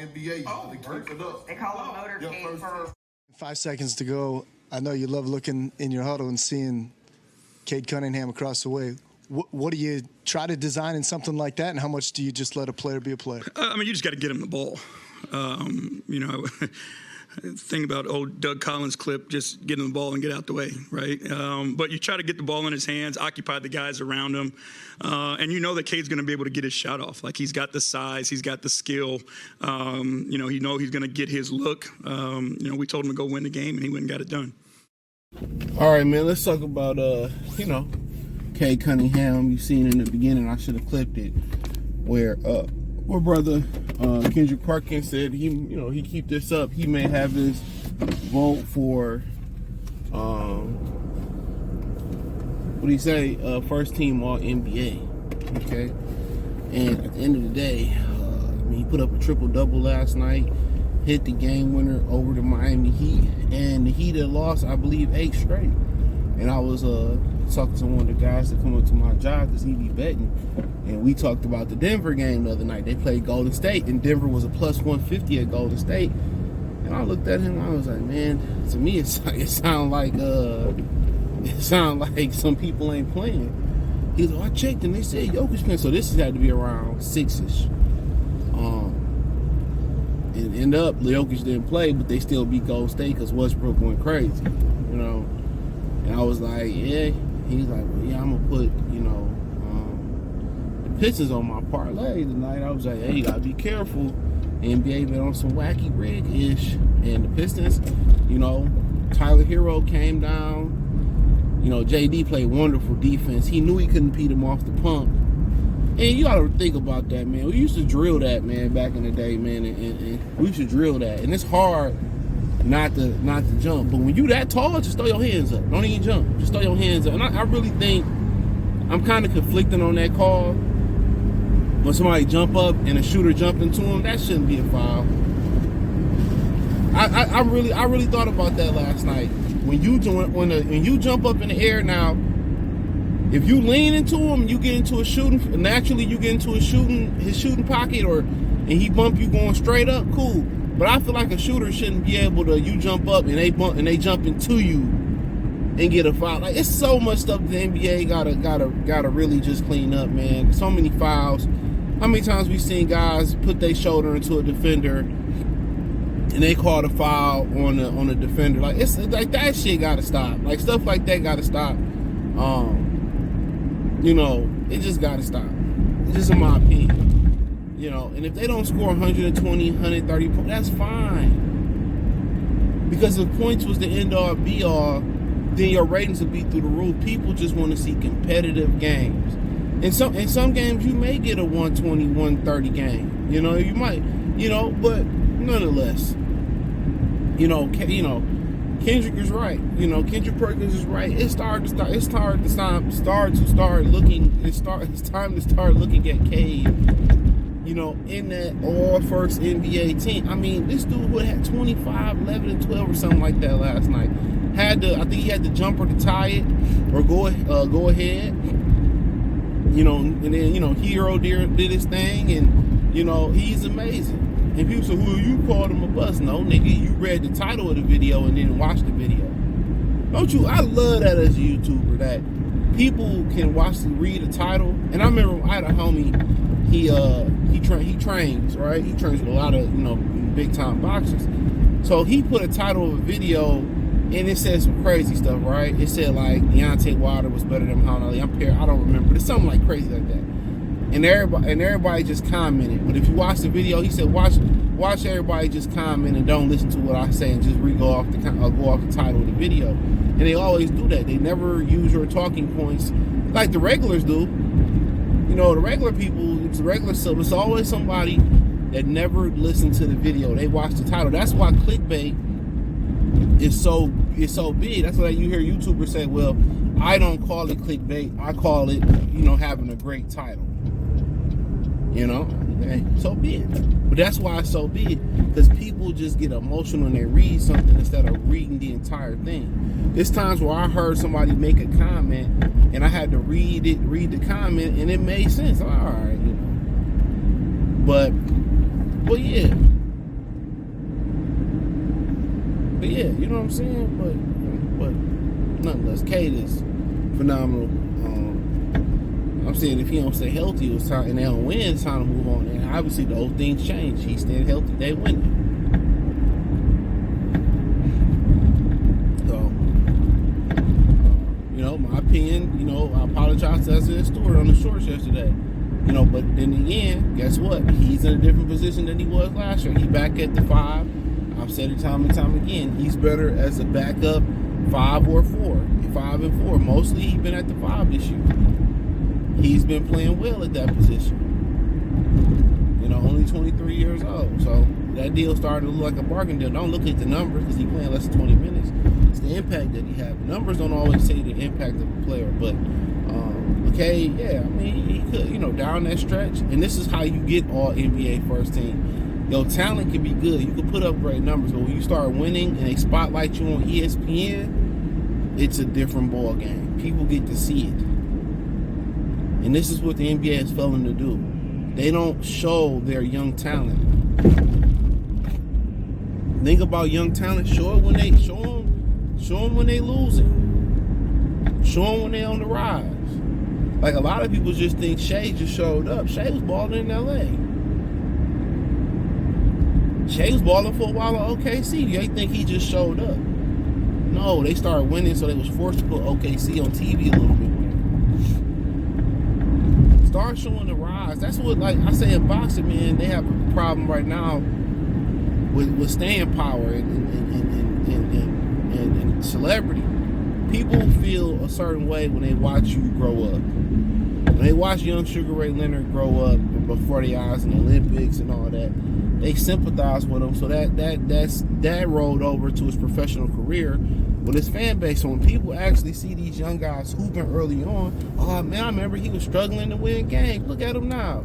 NBA. Oh, keep it up. They call him motorcade first. 5 seconds to go. I know you love looking in your huddle and seeing Cade Cunningham across the way. What do you try to design in something like that, and how much do you just let a player be a player? You just got to get him the ball. Thing about old Doug Collins clip, just get him the ball and get out the way, right? But you try to get the ball in his hands, occupy the guys around him, and you know that Cade's going to be able to get his shot off. Like, he's got the size, he's got the skill. He's going to get his look. We told him to go win the game, and he went and got it done. All right, man, let's talk about, Cade Cunningham. You seen in the beginning, I should have clipped it, where brother Kendrick Perkins said he keep this up, he may have his vote for what do you say, first team all NBA. Okay, and at the end of the day, he put up a triple-double last night, hit the game winner over the Miami Heat, and the Heat had lost, I believe, 8 straight. And I was talking to one of the guys that come up to my job because he be betting, and we talked about the Denver game the other night. They played Golden State, and Denver was a plus 150 at Golden State. And I looked at him, and I was like, man, to me it sound like some people ain't playing. He's like, I checked, and they said Jokic playing, so this had to be around 6-ish. And end up, Jokic didn't play, but they still beat Golden State because Westbrook went crazy, And I was like, yeah. He's like, well, yeah, I'm going to put, the Pistons on my parlay tonight. I was like, hey, you got to be careful. NBA been on some wacky rig-ish. And the Pistons, Tyler Hero came down. JD played wonderful defense. He knew he couldn't beat him off the pump. And you got to think about that, man. We used to drill that, man, back in the day, man. And we used to drill that. And it's hard not to jump, but when you that tall, just throw your hands up. Don't even jump. Just throw your hands up. And I really think I'm kind of conflicting on that call. When somebody jump up and a shooter jump into him, that shouldn't be a foul. I really thought about that last night. When you jump up in the air now, if you lean into him, you get into a shooting. Naturally, you get into his shooting pocket, and he bump you going straight up. Cool. But I feel like a shooter shouldn't be able to, you jump up and they jump into you and get a foul. Like, it's so much stuff the NBA gotta really just clean up, man. So many fouls. How many times we seen guys put their shoulder into a defender and they called a foul on a defender? Like, it's like that shit gotta stop. Like, stuff like that gotta stop. It just gotta stop. It's just in my opinion. And if they don't score 120, 130 points, that's fine. Because if points was the end-all, be-all, then your ratings would be through the roof. People just want to see competitive games. In some games, you may get a 120, 130 game. You might, but nonetheless, Kendrick is right. Kendrick Perkins is right. It's time to start looking at Cade. In that all-first NBA team. I mean, this dude would have 25, 11, and 12 or something like that last night. I think he had the jumper to tie it or go ahead. And then, Hero did his thing, and, he's amazing. And people say, well, you called him a bust. No, nigga, you read the title of the video and then watched the video. Don't you? I love that as a YouTuber, that people can read the title. And I remember I had a homie, he trains, right? He trains with a lot of, big time boxers. So he put a title of a video and it said some crazy stuff, right? It said like Deontay Wilder was better than Muhammad Ali. I don't remember. It's something like crazy like that. And everybody just commented. But if you watch the video, he said watch everybody just comment and don't listen to what I say and just go off the title of the video. And they always do that. They never use your talking points like the regulars do. The regular people, it's regular stuff. It's always somebody that never listened to the video. They watch the title. That's why clickbait is so big. That's why you hear YouTubers say, well, I don't call it clickbait. I call it, having a great title. Okay, so big. But that's why it's so big, because people just get emotional when they read something instead of reading the entire thing. There's times where I heard somebody make a comment and I had to read the comment, and it made sense. All right, But yeah, But yeah, you know what I'm saying? But nonetheless, Cade is phenomenal. I'm saying if he don't stay healthy, it's time, and they don't win, it's time to move on. And obviously, the old things change. He stayed healthy, they win. So, my opinion, I apologize to Isaiah Stewart on the shorts yesterday. But in the end, guess what? He's in a different position than he was last year. He's back at the 5. I've said it time and time again. He's better as a backup 5 or 4. 5 and 4. Mostly he's been at the 5 this year. He's been playing well at that position. Only 23 years old. So that deal started to look like a bargain deal. Don't look at the numbers because he's playing less than 20 minutes. It's the impact that he has. The numbers don't always say the impact of a player, but Cade, yeah, I mean, he could, down that stretch. And this is how you get all NBA first team. Your talent can be good. You can put up great numbers, but when you start winning and they spotlight you on ESPN, it's a different ball game. People get to see it. And this is what the NBA is failing to do. They don't show their young talent. Think about young talent. Show them when they losing. Show them when they on the rise. Like a lot of people just think Shea just showed up. Shea was balling in LA. Shea was balling for a while at OKC. They think he just showed up. No, they started winning, so they was forced to put OKC on TV a little bit more. Start showing the rise. That's what, like I say in boxing, man, they have a problem right now with staying power and celebrity. People feel a certain way when they watch you grow up. When they watch young Sugar Ray Leonard grow up before their eyes in the Olympics and all that, they sympathize with him. So that rolled over to his professional career with his fan base. So when people actually see these young guys hooping early on, oh man, I remember he was struggling to win games. Look at him now.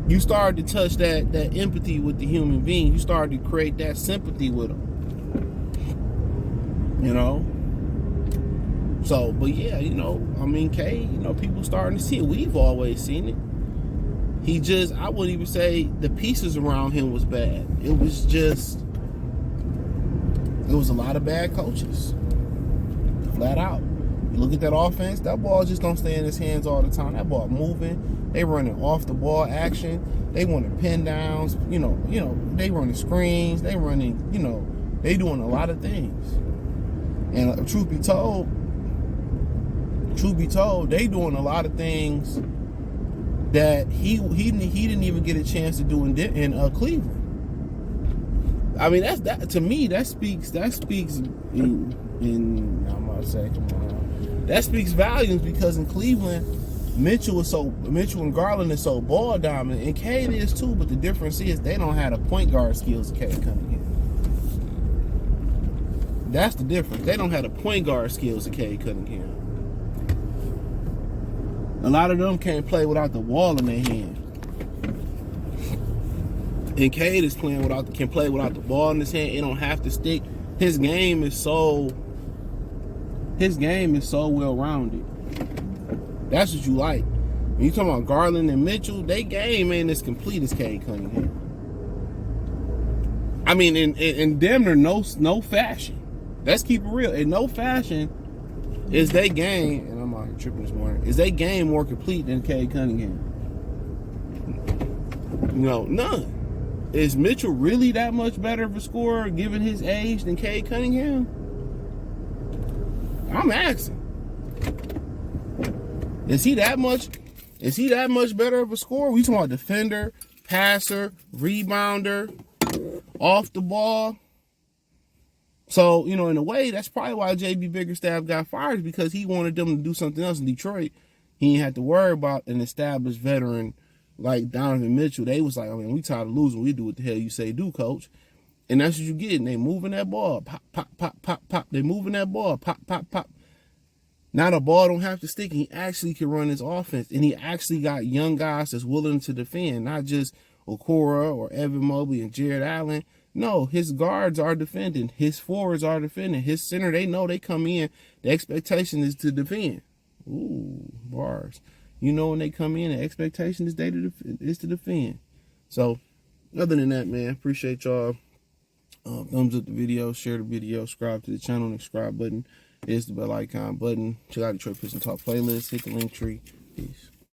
You started to touch that empathy with the human being. You started to create that sympathy with him. So, but yeah, Cade, people starting to see it. We've always seen it. I wouldn't even say the pieces around him was bad. It was a lot of bad coaches. Flat out. You look at that offense, that ball just don't stay in his hands all the time. That ball moving. They running off the ball action. They running pin downs. They running screens. They running, they doing a lot of things. And truth be told, they doing a lot of things that he didn't even get a chance to do in Cleveland. I mean, that to me that speaks in I'm gonna say, come on, that speaks volumes, because in Cleveland, Mitchell and Garland is so ball dominant, and Cade is too. But the difference is they don't have the point guard skills of Cade Cunningham. That's the difference. They don't have the point guard skills of Cade Cunningham. A lot of them can't play without the ball in their hand. And Cade is can play without the ball in his hand. It don't have to stick. His game is so well rounded. That's what you like. When you talking about Garland and Mitchell, they game ain't as complete as Cade Cunningham. I mean, in damn near no fashion. Let's keep it real. In no fashion is they game, and I'm out here tripping this morning, is they game more complete than Cade Cunningham? None. Is Mitchell really that much better of a scorer given his age than Cade Cunningham? I'm asking. Is he that much better of a scorer? We talking about defender, passer, rebounder, off the ball. So, in a way, that's probably why J.B. Bickerstaff got fired, because he wanted them to do something else in Detroit. He didn't have to worry about an established veteran like Donovan Mitchell. They was like, we tired of losing. We do what the hell you say do, coach. And that's what you get. And they moving that ball. Pop, pop, pop, pop, pop. They moving that ball. Pop, pop, pop. Now the ball don't have to stick. He actually can run his offense. And he actually got young guys that's willing to defend. Not just Okoro or Evan Mobley and Jared Allen. No, his guards are defending. His forwards are defending. His center, they know they come in. The expectation is to defend. Ooh, bars. When they come in, the expectation is to defend. So, other than that, man, appreciate y'all Thumbs up the video, share the video, subscribe to the channel. The subscribe button is the bell icon button. Check out the Detroit Pistons Talk playlist. Hit the link tree. Peace.